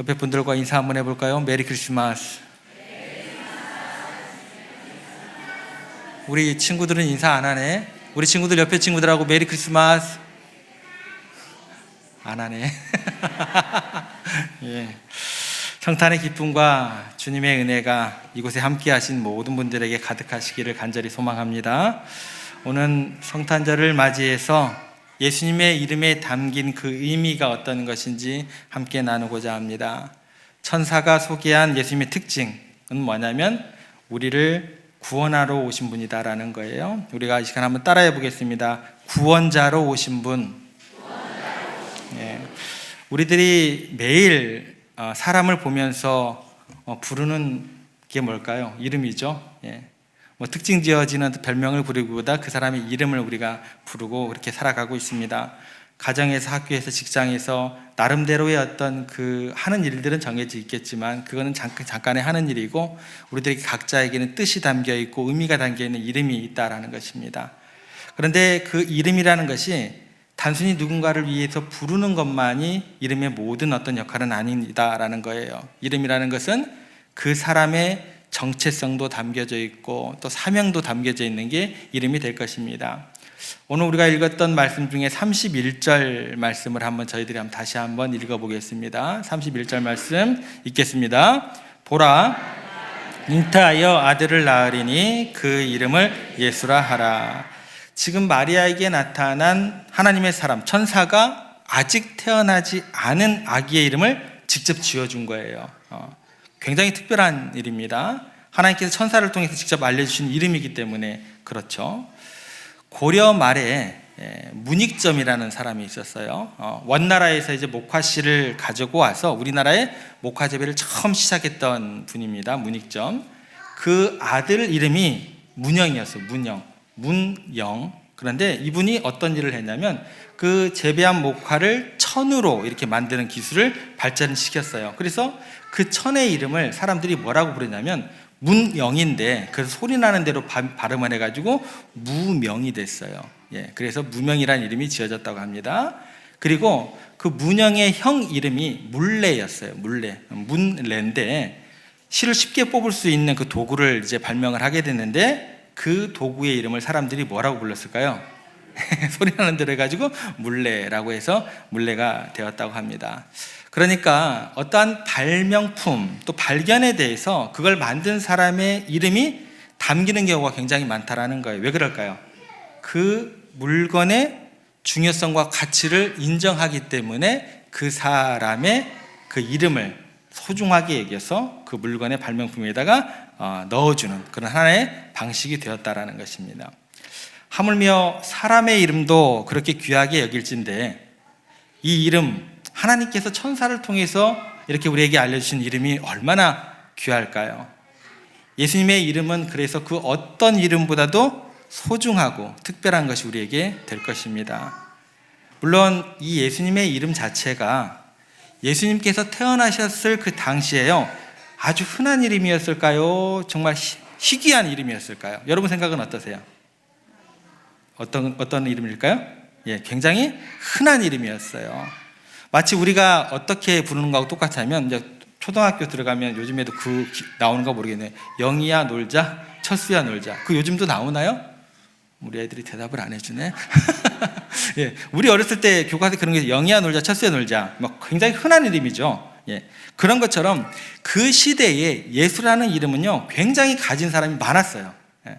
옆에 분들과 인사 한번 해볼까요? 메리 크리스마스. 우리 친구들은 인사 안 하네. 우리 친구들 옆에 친구들하고 메리 크리스마스 안 하네. 예. 성탄의 기쁨과 주님의 은혜가 이곳에 함께 하신 모든 분들에게 가득하시기를 간절히 소망합니다. 오늘 성탄절을 맞이해서 예수님의 이름에 담긴 그 의미가 어떤 것인지 함께 나누고자 합니다. 천사가 소개한 예수님의 특징은 뭐냐면 우리를 구원하러 오신 분이다라는 거예요. 우리가 이 시간 한번 따라해 보겠습니다. 구원자로 오신 분. 예. 우리들이 매일 사람을 보면서 부르는 게 뭘까요? 이름이죠. 예. 뭐 특징 지어지는 별명을 부르기보다 그 사람의 이름을 우리가 부르고 그렇게 살아가고 있습니다. 가정에서, 학교에서, 직장에서 나름대로의 어떤 그 하는 일들은 정해져 있겠지만 그거는 잠깐의 하는 일이고 우리들이 각자에게는 뜻이 담겨 있고 의미가 담겨 있는 이름이 있다라는 것입니다. 그런데 그 이름이라는 것이 단순히 누군가를 위해서 부르는 것만이 이름의 모든 어떤 역할은 아니다라는 거예요. 이름이라는 것은 그 사람의 정체성도 담겨져 있고 또 사명도 담겨져 있는 게 이름이 될 것입니다. 오늘 우리가 읽었던 말씀 중에 31절 말씀을 저희들이 다시 한번 읽어보겠습니다. 31절 말씀 읽겠습니다. 보라, 잉태하여 아들을 낳으리니 그 이름을 예수라 하라. 지금 마리아에게 나타난 하나님의 사람, 천사가 아직 태어나지 않은 아기의 이름을 직접 지어준 거예요. 굉장히 특별한 일입니다. 하나님께서 천사를 통해서 직접 알려주신 이름이기 때문에 그렇죠. 고려 말에 문익점이라는 사람이 있었어요. 원나라에서 이제 목화씨를 가지고 와서 우리나라에 목화 재배를 처음 시작했던 분입니다. 문익점. 그 아들 이름이 문영이었어요. 문영. 그런데 이분이 어떤 일을 했냐면 그 재배한 목화를 천으로 이렇게 만드는 기술을 발전시켰어요. 그래서 그 천의 이름을 사람들이 뭐라고 부르냐면 문영인데 그래서 소리 나는 대로 발음을 해가지고 무명이 됐어요. 예, 그래서 무명이라는 이름이 지어졌다고 합니다. 그리고 그 문영의 형 이름이 물레였어요. 문레인데 실을 쉽게 뽑을 수 있는 그 도구를 이제 발명을 하게 됐는데 그 도구의 이름을 사람들이 뭐라고 불렀을까요? 소리 나는 대로 해가지고 물레라고 해서 물레가 되었다고 합니다. 그러니까 어떠한 발명품 또 발견에 대해서 그걸 만든 사람의 이름이 담기는 경우가 굉장히 많다라는 거예요. 왜 그럴까요? 그 물건의 중요성과 가치를 인정하기 때문에 그 사람의 그 이름을 소중하게 여겨서 그 물건의 발명품에다가 넣어주는 그런 하나의 방식이 되었다라는 것입니다. 하물며 사람의 이름도 그렇게 귀하게 여길진데 이 이름 하나님께서 천사를 통해서 이렇게 우리에게 알려주신 이름이 얼마나 귀할까요? 예수님의 이름은 그래서 그 어떤 이름보다도 소중하고 특별한 것이 우리에게 될 것입니다. 물론 이 예수님의 이름 자체가 예수님께서 태어나셨을 그 당시에요 아주 흔한 이름이었을까요? 정말 희귀한 이름이었을까요? 여러분 생각은 어떠세요? 어떤 이름일까요? 예, 굉장히 흔한 이름이었어요. 마치 우리가 어떻게 부르는 거하고 똑같으면 이제 초등학교 들어가면 요즘에도 나오는 거 모르겠네요. 영희야 놀자, 철수야 놀자. 그 요즘도 나오나요? 우리 애들이 대답을 안 해주네. 예, 우리 어렸을 때 교과서에 그런 게 영희야 놀자, 철수야 놀자. 막 굉장히 흔한 이름이죠. 예, 그런 것처럼 그 시대에 예수라는 이름은요 굉장히 가진 사람이 많았어요. 예.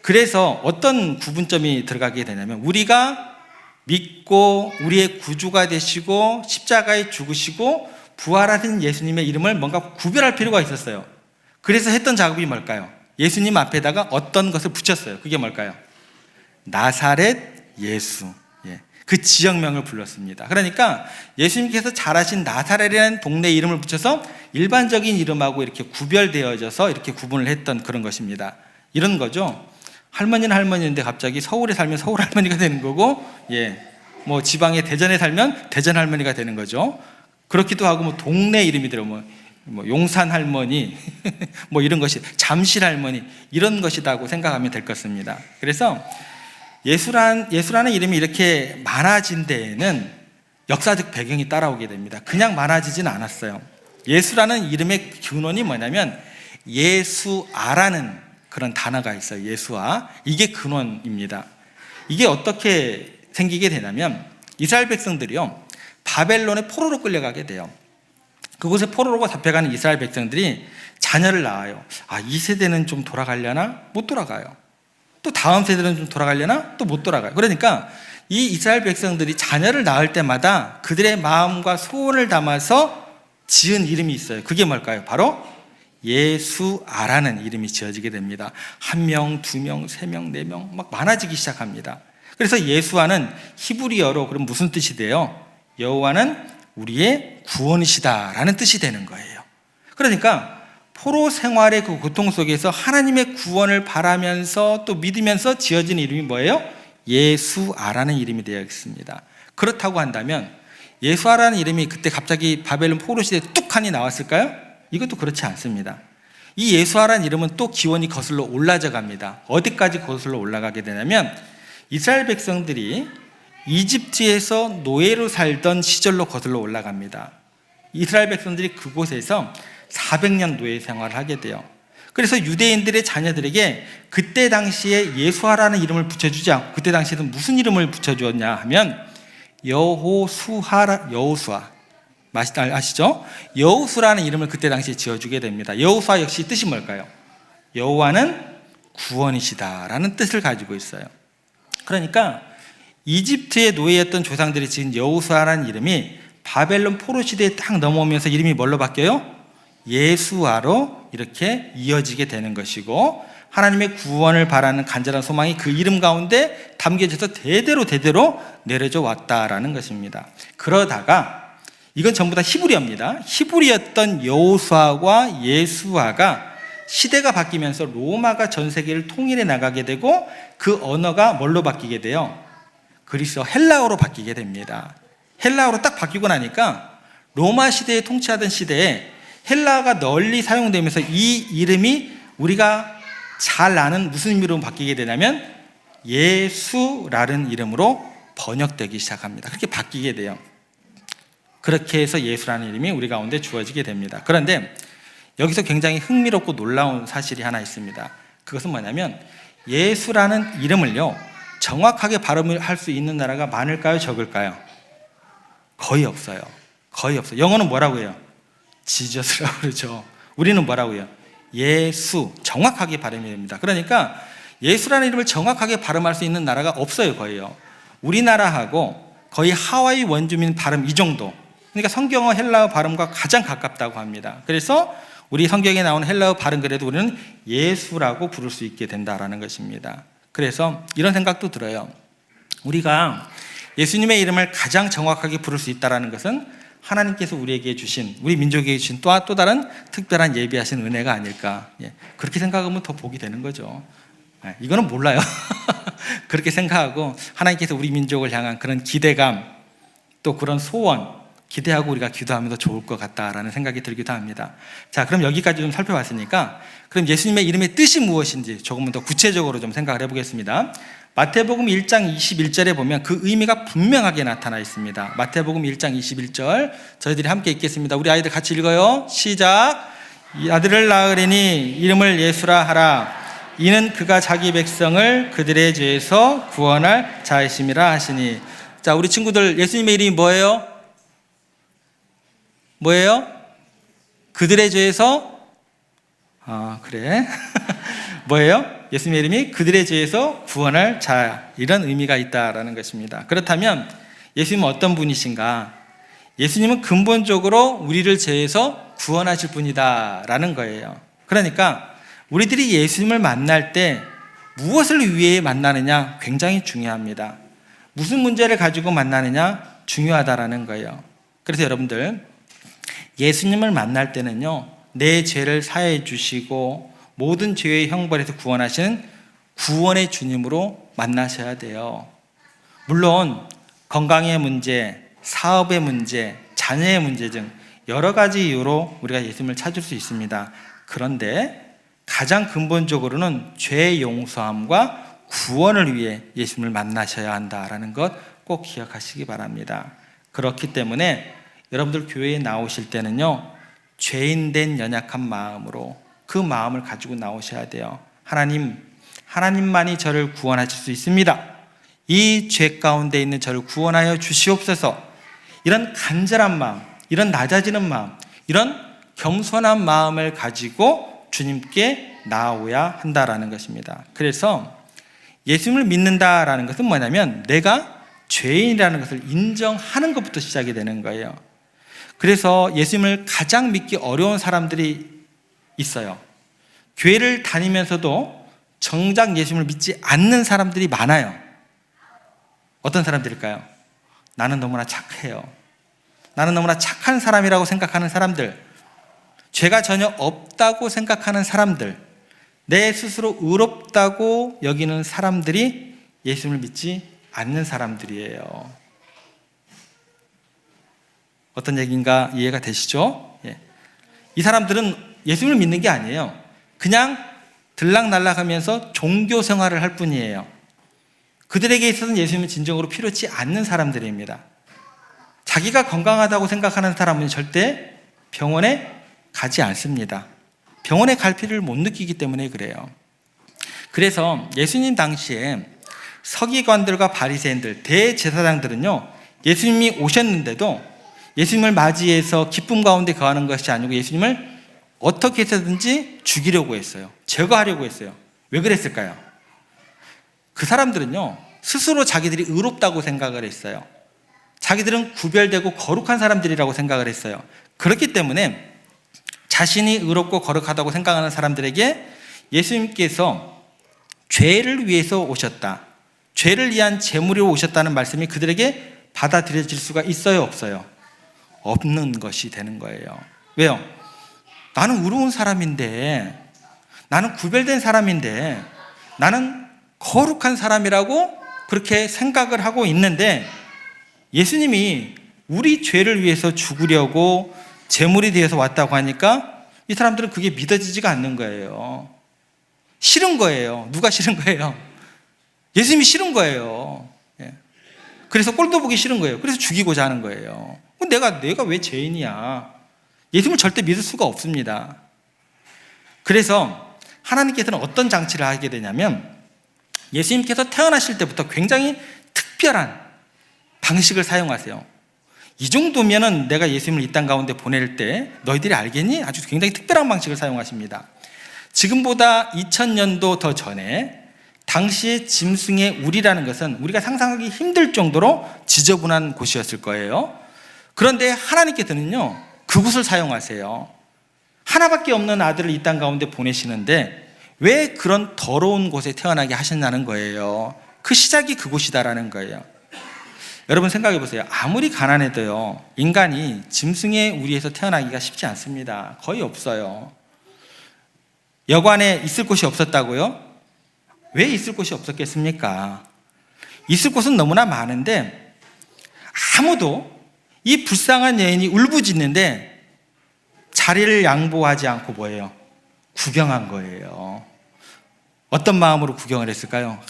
그래서 어떤 구분점이 들어가게 되냐면 우리가 믿고 우리의 구주가 되시고 십자가에 죽으시고 부활하신 예수님의 이름을 뭔가 구별할 필요가 있었어요. 그래서 했던 작업이 뭘까요? 예수님 앞에다가 어떤 것을 붙였어요. 그게 뭘까요? 나사렛 예수. 예. 그 지역명을 불렀습니다. 그러니까 예수님께서 자라신 나사렛이라는 동네 이름을 붙여서 일반적인 이름하고 이렇게 구별되어져서 이렇게 구분을 했던 그런 것입니다. 이런 거죠. 할머니는 할머니인데 갑자기 서울에 살면 서울 할머니가 되는 거고, 예, 뭐 지방에 대전에 살면 대전 할머니가 되는 거죠. 그렇기도 하고 뭐 동네 이름이 들어 뭐 용산 할머니, 뭐 이런 것이 잠실 할머니 이런 것이라고 생각하면 될 것입니다. 그래서 예수라는 이름이 이렇게 많아진 데에는 역사적 배경이 따라오게 됩니다. 그냥 많아지진 않았어요. 예수라는 이름의 근원이 뭐냐면 예수아라는 그런 단어가 있어요. 예수아. 이게 근원입니다. 이게 어떻게 생기게 되냐면 이스라엘 백성들이요, 바벨론의 포로로 끌려가게 돼요. 그곳에 포로로 잡혀가는 이스라엘 백성들이 자녀를 낳아요. 이 세대는 좀 돌아가려나? 못 돌아가요. 또 다음 세대는 좀 돌아가려나? 또 못 돌아가요. 그러니까 이 이스라엘 백성들이 자녀를 낳을 때마다 그들의 마음과 소원을 담아서 지은 이름이 있어요. 그게 뭘까요? 바로 예수아라는 이름이 지어지게 됩니다. 1명, 2명, 3명, 4명 막 많아지기 시작합니다. 그래서 예수아는 히브리어로 그럼 무슨 뜻이 돼요? 여호와는 우리의 구원이시다라는 뜻이 되는 거예요. 그러니까 포로 생활의 그 고통 속에서 하나님의 구원을 바라면서 또 믿으면서 지어진 이름이 뭐예요? 예수아라는 이름이 되어 있습니다. 그렇다고 한다면 예수아라는 이름이 그때 갑자기 바벨론 포로 시대에 뚝하니 나왔을까요? 이것도 그렇지 않습니다. 이 예수아라는 이름은 또 기원이 거슬러 올라져 갑니다. 어디까지 거슬러 올라가게 되냐면 이스라엘 백성들이 이집트에서 노예로 살던 시절로 거슬러 올라갑니다. 이스라엘 백성들이 그곳에서 400년 노예 생활을 하게 돼요. 그래서 유대인들의 자녀들에게 그때 당시에 예수아라는 이름을 붙여주지 않고 그때 당시에는 무슨 이름을 붙여주었냐 하면 여호수아 아시죠? 여호수라는 이름을 그때 당시에 지어주게 됩니다. 여호수아 역시 뜻이 뭘까요? 여호와는 구원이시다라는 뜻을 가지고 있어요. 그러니까 이집트의 노예였던 조상들이 지은 여호수아라는 이름이 바벨론 포로 시대에 딱 넘어오면서 이름이 뭘로 바뀌어요? 예수아로 이렇게 이어지게 되는 것이고 하나님의 구원을 바라는 간절한 소망이 그 이름 가운데 담겨져서 대대로 내려져 왔다라는 것입니다. 그러다가 이건 전부 다 히브리어입니다. 히브리였던 여호수아와 예수아가 시대가 바뀌면서 로마가 전 세계를 통일해 나가게 되고 그 언어가 뭘로 바뀌게 돼요? 그리스어 헬라어로 바뀌게 됩니다. 헬라어로 딱 바뀌고 나니까 로마 시대에 통치하던 시대에 헬라어가 널리 사용되면서 이 이름이 우리가 잘 아는 무슨 의미로 바뀌게 되냐면 예수라는 이름으로 번역되기 시작합니다. 그렇게 바뀌게 돼요. 그렇게 해서 예수라는 이름이 우리 가운데 주어지게 됩니다. 그런데 여기서 굉장히 흥미롭고 놀라운 사실이 하나 있습니다. 그것은 뭐냐면 예수라는 이름을요 정확하게 발음을 할 수 있는 나라가 많을까요? 적을까요? 거의 없어요. 거의 없어요. 영어는 뭐라고 해요? 지저스라고 그러죠. 우리는 뭐라고 해요? 예수. 정확하게 발음이 됩니다. 그러니까 예수라는 이름을 정확하게 발음할 수 있는 나라가 없어요. 거의요. 우리나라하고 거의 하와이 원주민 발음 이 정도. 그러니까 성경어 헬라어 발음과 가장 가깝다고 합니다. 그래서 우리 성경에 나오는 헬라어 발음 그래도 우리는 예수라고 부를 수 있게 된다라는 것입니다. 그래서 이런 생각도 들어요. 우리가 예수님의 이름을 가장 정확하게 부를 수 있다는 것은 하나님께서 우리에게 주신, 우리 민족에게 주신 또 다른 특별한 예비하신 은혜가 아닐까. 그렇게 생각하면 더 복이 되는 거죠. 이거는 몰라요. 그렇게 생각하고 하나님께서 우리 민족을 향한 그런 기대감, 또 그런 소원, 기대하고 우리가 기도하면 더 좋을 것 같다라는 생각이 들기도 합니다. 자, 그럼 여기까지 좀 살펴봤으니까 그럼 예수님의 이름의 뜻이 무엇인지 조금은 더 구체적으로 좀 생각을 해보겠습니다. 마태복음 1장 21절에 보면 그 의미가 분명하게 나타나 있습니다. 마태복음 1장 21절 저희들이 함께 읽겠습니다. 우리 아이들 같이 읽어요. 시작. 이 아들을 낳으리니 이름을 예수라 하라. 이는 그가 자기 백성을 그들의 죄에서 구원할 자이심이라 하시니. 자, 우리 친구들 예수님의 이름이 뭐예요? 뭐예요? 그들의 죄에서 그래. 뭐예요? 예수님의 이름이 그들의 죄에서 구원할 자, 이런 의미가 있다라는 것입니다. 그렇다면 예수님은 어떤 분이신가? 예수님은 근본적으로 우리를 죄에서 구원하실 분이다라는 거예요. 그러니까 우리들이 예수님을 만날 때 무엇을 위해 만나느냐 굉장히 중요합니다. 무슨 문제를 가지고 만나느냐 중요하다라는 거예요. 그래서 여러분들 예수님을 만날 때는요 내 죄를 사해해 주시고 모든 죄의 형벌에서 구원하시는 구원의 주님으로 만나셔야 돼요. 물론 건강의 문제, 사업의 문제, 자녀의 문제 등 여러 가지 이유로 우리가 예수님을 찾을 수 있습니다. 그런데 가장 근본적으로는 죄 용서함과 구원을 위해 예수님을 만나셔야 한다라는 것 꼭 기억하시기 바랍니다. 그렇기 때문에 여러분들 교회에 나오실 때는요, 죄인된 연약한 마음으로 그 마음을 가지고 나오셔야 돼요. 하나님만이 저를 구원하실 수 있습니다. 이 죄 가운데 있는 저를 구원하여 주시옵소서. 이런 간절한 마음, 이런 낮아지는 마음, 이런 겸손한 마음을 가지고 주님께 나아오야 한다라는 것입니다. 그래서 예수님을 믿는다라는 것은 뭐냐면 내가 죄인이라는 것을 인정하는 것부터 시작이 되는 거예요. 그래서 예수님을 가장 믿기 어려운 사람들이 있어요. 교회를 다니면서도 정작 예수님을 믿지 않는 사람들이 많아요. 어떤 사람들일까요? 나는 너무나 착해요. 나는 너무나 착한 사람이라고 생각하는 사람들, 죄가 전혀 없다고 생각하는 사람들, 내 스스로 의롭다고 여기는 사람들이 예수님을 믿지 않는 사람들이에요. 어떤 얘기인가 이해가 되시죠? 예. 이 사람들은 예수님을 믿는 게 아니에요. 그냥 들락날락하면서 종교 생활을 할 뿐이에요. 그들에게 있어서는 예수님은 진정으로 필요치 않는 사람들입니다. 자기가 건강하다고 생각하는 사람은 절대 병원에 가지 않습니다. 병원에 갈 필요를 못 느끼기 때문에 그래요. 그래서 예수님 당시에 서기관들과 바리새인들, 대제사장들은요, 예수님이 오셨는데도 예수님을 맞이해서 기쁨 가운데 거하는 것이 아니고 예수님을 어떻게 해서든지 죽이려고 했어요. 제거하려고 했어요. 왜 그랬을까요? 그 사람들은요, 스스로 자기들이 의롭다고 생각을 했어요. 자기들은 구별되고 거룩한 사람들이라고 생각을 했어요. 그렇기 때문에 자신이 의롭고 거룩하다고 생각하는 사람들에게 예수님께서 죄를 위해서 오셨다, 죄를 위한 제물로 오셨다는 말씀이 그들에게 받아들여질 수가 있어요, 없어요? 없는 것이 되는 거예요. 왜요? 나는 의로운 사람인데, 나는 구별된 사람인데, 나는 거룩한 사람이라고 그렇게 생각을 하고 있는데 예수님이 우리 죄를 위해서 죽으려고 제물이 되어서 왔다고 하니까 이 사람들은 그게 믿어지지가 않는 거예요. 싫은 거예요. 누가 싫은 거예요? 예수님이 싫은 거예요. 그래서 꼴도 보기 싫은 거예요. 그래서 죽이고자 하는 거예요. 내가 왜 죄인이야? 예수님을 절대 믿을 수가 없습니다. 그래서 하나님께서는 어떤 장치를 하게 되냐면 예수님께서 태어나실 때부터 굉장히 특별한 방식을 사용하세요. 이 정도면은 내가 예수님을 이 땅 가운데 보낼 때 너희들이 알겠니? 아주 굉장히 특별한 방식을 사용하십니다. 지금보다 2000년도 더 전에 당시의 짐승의 우리라는 것은 우리가 상상하기 힘들 정도로 지저분한 곳이었을 거예요. 그런데 하나님께서는요, 그곳을 사용하세요. 하나밖에 없는 아들을 이 땅 가운데 보내시는데 왜 그런 더러운 곳에 태어나게 하셨냐는 거예요. 그 시작이 그곳이다라는 거예요. 여러분 생각해 보세요. 아무리 가난해도요, 인간이 짐승의 우리에서 태어나기가 쉽지 않습니다. 거의 없어요. 여관에 있을 곳이 없었다고요? 왜 있을 곳이 없었겠습니까? 있을 곳은 너무나 많은데 아무도 이 불쌍한 여인이 울부짖는데 자리를 양보하지 않고 뭐예요? 구경한 거예요. 어떤 마음으로 구경을 했을까요?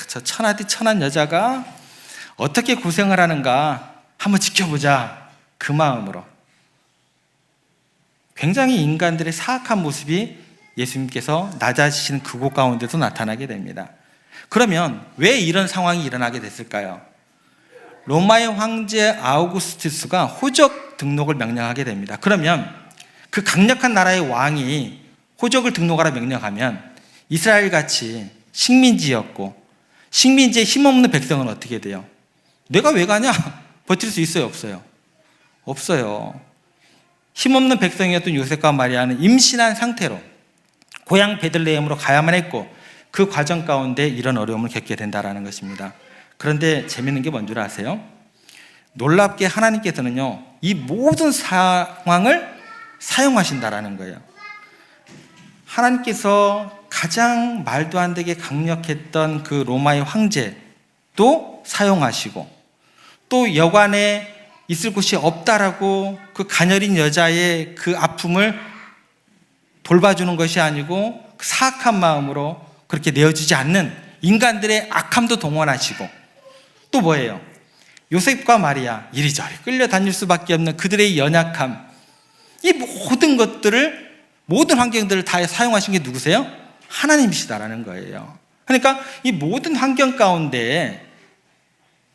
저 천하디 천한 여자가 어떻게 고생을 하는가 한번 지켜보자, 그 마음으로. 굉장히 인간들의 사악한 모습이 예수님께서 낮아지시는 그곳 가운데도 나타나게 됩니다. 그러면 왜 이런 상황이 일어나게 됐을까요? 로마의 황제 아우구스투스가 호적 등록을 명령하게 됩니다. 그러면 그 강력한 나라의 왕이 호적을 등록하라 명령하면 이스라엘같이 식민지였고 식민지에 힘없는 백성은 어떻게 돼요? 내가 왜 가냐? 버틸 수 있어요, 없어요? 없어요. 힘없는 백성이었던 요셉과 마리아는 임신한 상태로 고향 베들레헴으로 가야만 했고 그 과정 가운데 이런 어려움을 겪게 된다는 것입니다. 그런데 재밌는 게 뭔 줄 아세요? 놀랍게 하나님께서는요, 이 모든 상황을 사용하신다라는 거예요. 하나님께서 가장 말도 안 되게 강력했던 그 로마의 황제도 사용하시고 또 여관에 있을 곳이 없다라고 그 가녀린 여자의 그 아픔을 돌봐주는 것이 아니고 그 사악한 마음으로 그렇게 내어주지 않는 인간들의 악함도 동원하시고 또 뭐예요? 요셉과 마리아, 이리저리 끌려다닐 수밖에 없는 그들의 연약함, 이 모든 것들을, 모든 환경들을 다 사용하신 게 누구세요? 하나님이시다라는 거예요. 그러니까 이 모든 환경 가운데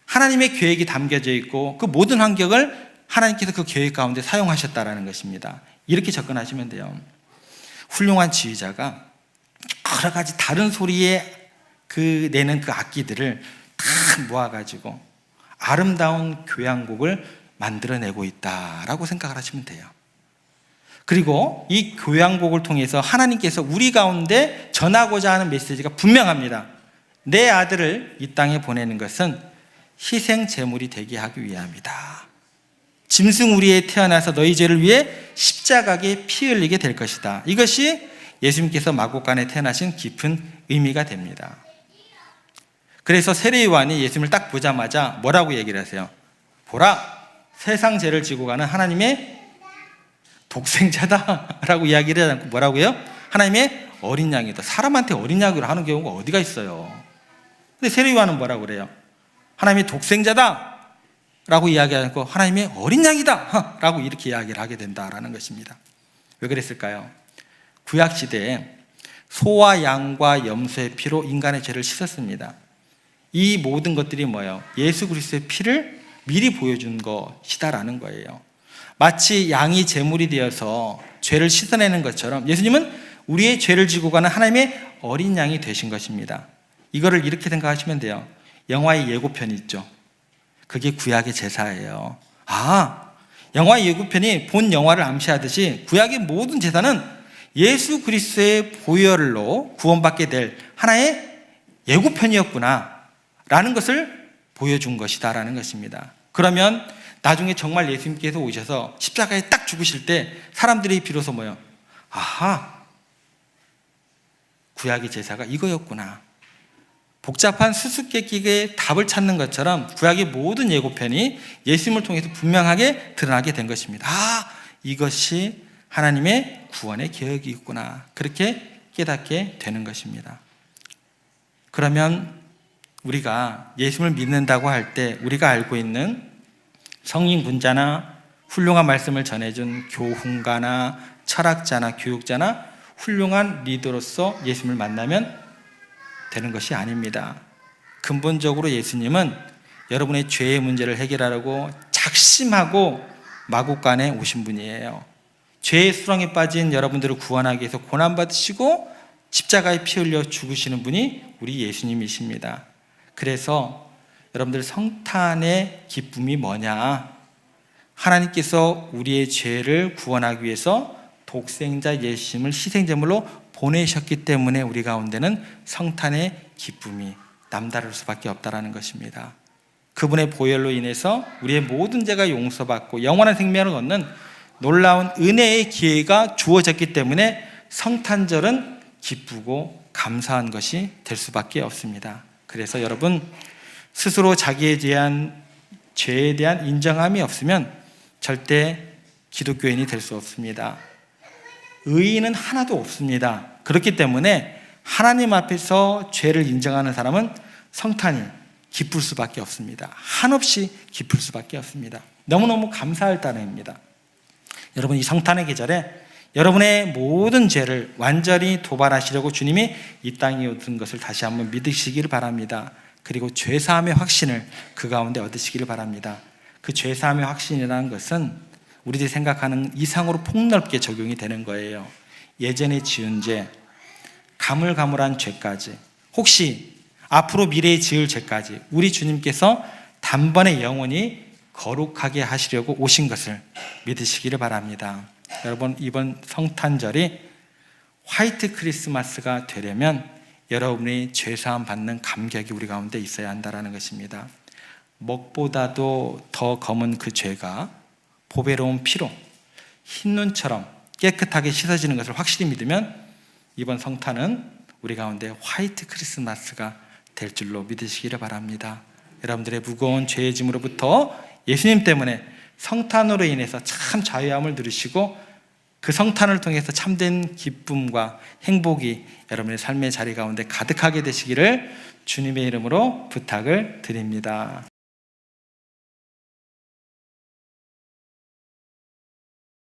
하나님의 계획이 담겨져 있고 그 모든 환경을 하나님께서 그 계획 가운데 사용하셨다라는 것입니다. 이렇게 접근하시면 돼요. 훌륭한 지휘자가 여러 가지 다른 소리에 내는 그 악기들을 다 모아가지고 아름다운 교향곡을 만들어내고 있다라고 생각을 하시면 돼요. 그리고 이 교향곡을 통해서 하나님께서 우리 가운데 전하고자 하는 메시지가 분명합니다. 내 아들을 이 땅에 보내는 것은 희생 제물이 되게 하기 위함이다. 짐승우리에 태어나서 너희 죄를 위해 십자가에 피 흘리게 될 것이다. 이것이 예수님께서 마구간에 태어나신 깊은 의미가 됩니다. 그래서 세례요한이 예수님을 딱 보자마자 뭐라고 얘기를 하세요? 보라, 세상 죄를 지고 가는 하나님의 독생자다라고 이야기를 하지 않고 뭐라고요? 하나님의 어린 양이다. 사람한테 어린 양으로 하는 경우가 어디가 있어요? 근데 세례요한은 뭐라고 그래요? 하나님의 독생자다 라고 이야기하지 않고 하나님의 어린 양이다 라고 이렇게 이야기를 하게 된다라는 것입니다. 왜 그랬을까요? 구약시대에 소와 양과 염소의 피로 인간의 죄를 씻었습니다. 이 모든 것들이 뭐예요? 예수 그리스도의 피를 미리 보여준 것이다라는 거예요. 마치 양이 제물이 되어서 죄를 씻어내는 것처럼 예수님은 우리의 죄를 지고 가는 하나님의 어린 양이 되신 것입니다. 이거를 이렇게 생각하시면 돼요. 영화의 예고편이 있죠. 그게 구약의 제사예요. 영화의 예고편이 본 영화를 암시하듯이 구약의 모든 제사는 예수 그리스도의 보혈로 구원받게 될 하나의 예고편이었구나 라는 것을 보여준 것이다라는 것입니다. 그러면 나중에 정말 예수님께서 오셔서 십자가에 딱 죽으실 때 사람들이 비로소 뭐예요? 구약의 제사가 이거였구나. 복잡한 수수께끼의 답을 찾는 것처럼 구약의 모든 예고편이 예수님을 통해서 분명하게 드러나게 된 것입니다. 이것이 하나님의 구원의 계획이 있구나. 그렇게 깨닫게 되는 것입니다. 그러면 우리가 예수님을 믿는다고 할 때 우리가 알고 있는 성인 군자나 훌륭한 말씀을 전해준 교훈가나 철학자나 교육자나 훌륭한 리더로서 예수님을 만나면 되는 것이 아닙니다. 근본적으로 예수님은 여러분의 죄의 문제를 해결하려고 작심하고 마구간에 오신 분이에요. 죄의 수렁에 빠진 여러분들을 구원하기 위해서 고난받으시고 십자가에 피 흘려 죽으시는 분이 우리 예수님이십니다. 그래서 여러분들 성탄의 기쁨이 뭐냐? 하나님께서 우리의 죄를 구원하기 위해서 독생자 예수님을 희생제물로 보내셨기 때문에 우리 가운데는 성탄의 기쁨이 남다를 수밖에 없다는 것입니다. 그분의 보혈로 인해서 우리의 모든 죄가 용서받고 영원한 생명을 얻는 놀라운 은혜의 기회가 주어졌기 때문에 성탄절은 기쁘고 감사한 것이 될 수밖에 없습니다. 그래서 여러분 스스로 자기에 대한 죄에 대한 인정함이 없으면 절대 기독교인이 될 수 없습니다. 의인은 하나도 없습니다. 그렇기 때문에 하나님 앞에서 죄를 인정하는 사람은 성탄이 기쁠 수밖에 없습니다. 한없이 기쁠 수밖에 없습니다. 너무너무 감사할 따름입니다. 여러분 이 성탄의 계절에 여러분의 모든 죄를 완전히 도발하시려고 주님이 이 땅에 오신 것을 다시 한번 믿으시기를 바랍니다. 그리고 죄사함의 확신을 그 가운데 얻으시기를 바랍니다. 그 죄사함의 확신이라는 것은 우리들이 생각하는 이상으로 폭넓게 적용이 되는 거예요. 예전에 지은 죄, 가물가물한 죄까지, 혹시 앞으로 미래에 지을 죄까지 우리 주님께서 단번에 영원히 거룩하게 하시려고 오신 것을 믿으시기를 바랍니다. 여러분 이번 성탄절이 화이트 크리스마스가 되려면 여러분이 죄사함 받는 감격이 우리 가운데 있어야 한다는 것입니다. 먹보다도 더 검은 그 죄가 보배로운 피로 흰눈처럼 깨끗하게 씻어지는 것을 확실히 믿으면 이번 성탄은 우리 가운데 화이트 크리스마스가 될 줄로 믿으시기를 바랍니다. 여러분들의 무거운 죄의 짐으로부터 예수님 때문에 성탄으로 인해서 참 자유함을 누리시고 그 성탄을 통해서 참된 기쁨과 행복이 여러분의 삶의 자리 가운데 가득하게 되시기를 주님의 이름으로 부탁을 드립니다.